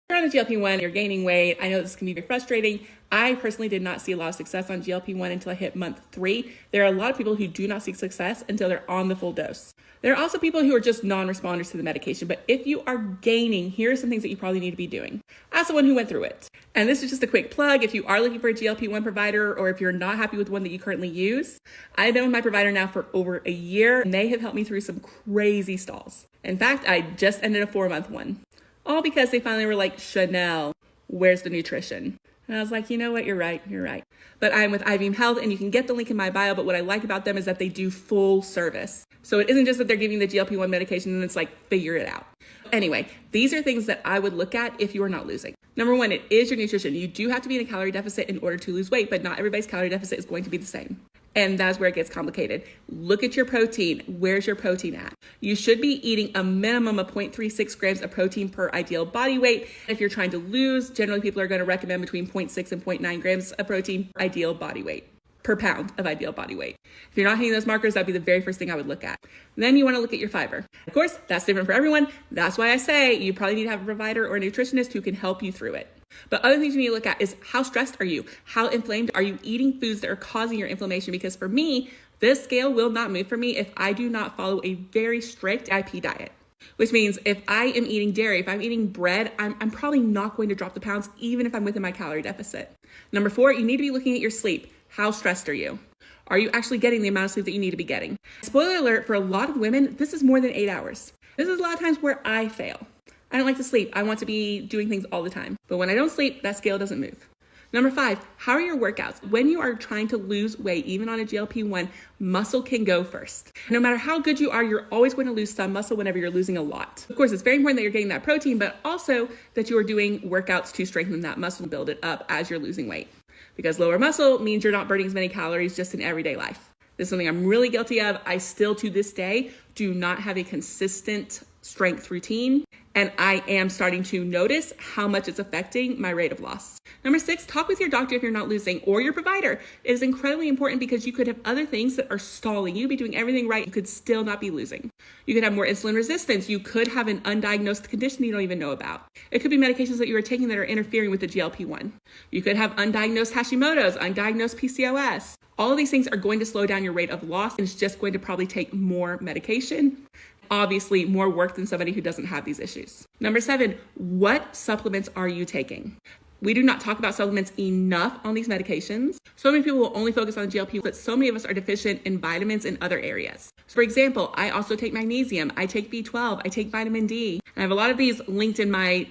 You're on a GLP-1, you're gaining weight. I know this can be very frustrating. I personally did not see a lot of success on GLP-1 until I hit month 3. There are a lot of people who do not see success until they're on the full dose. There are also people who are just non-responders to the medication, but if you are gaining, here are some things that you probably need to be doing. As someone who went through it. And this is just a quick plug. If you are looking for a GLP-1 provider, or if you're not happy with one that you currently use, I've been with my provider now for over a year, and they have helped me through some crazy stalls. In fact, I just ended a 4-month one. All because they finally were like, Chanel, where's the nutrition? And I was like, you know what? You're right. But I'm with IBM Health, and you can get the link in my bio. But what I like about them is that they do full service. So it isn't just that they're giving the GLP-1 medication and it's like, figure it out. Anyway, these are things that I would look at if you are not losing. Number 1, it is your nutrition. You do have to be in a calorie deficit in order to lose weight, but not everybody's calorie deficit is going to be the same. And that's where it gets complicated. Look at your protein. Where's your protein at? You should be eating a minimum of 0.36 grams of protein per ideal body weight. If you're trying to lose, generally people are going to recommend between 0.6 and 0.9 grams of protein per ideal body weight, per pound of ideal body weight. If you're not hitting those markers, that'd be the very first thing I would look at. Then you want to look at your fiber. Of course, that's different for everyone. That's why I say you probably need to have a provider or a nutritionist who can help you through it. But other things you need to look at is how stressed are you? How inflamed are you eating foods that are causing your inflammation? Because for me, this scale will not move for me if I do not follow a very strict IP diet. Which means if I am eating dairy, if I'm eating bread, I'm probably not going to drop the pounds, even if I'm within my calorie deficit. Number 4, you need to be looking at your sleep. How stressed are you? Are you actually getting the amount of sleep that you need to be getting? Spoiler alert, for a lot of women, this is more than 8 hours. This is a lot of times where I fail. I don't like to sleep. I want to be doing things all the time. But when I don't sleep, that scale doesn't move. Number 5, how are your workouts? When you are trying to lose weight, even on a GLP-1, muscle can go first. No matter how good you are, you're always going to lose some muscle whenever you're losing a lot. Of course, it's very important that you're getting that protein, but also that you are doing workouts to strengthen that muscle and build it up as you're losing weight. Because lower muscle means you're not burning as many calories just in everyday life. This is something I'm really guilty of. I still, to this day, do not have a consistent strength routine. And I am starting to notice how much it's affecting my rate of loss. Number 6, talk with your doctor if you're not losing, or your provider. It is incredibly important because you could have other things that are stalling you, be doing everything right, you could still not be losing. You could have more insulin resistance. You could have an undiagnosed condition you don't even know about. It could be medications that you are taking that are interfering with the GLP-1. You could have undiagnosed Hashimoto's, undiagnosed PCOS. All of these things are going to slow down your rate of loss, and it's just going to probably take more medication. Obviously, more work than somebody who doesn't have these issues. Number 7, what supplements are you taking? We do not talk about supplements enough on these medications. So many people will only focus on GLP, but so many of us are deficient in vitamins in other areas. So for example, I also take magnesium, I take B12, I take vitamin D. I have a lot of these linked in my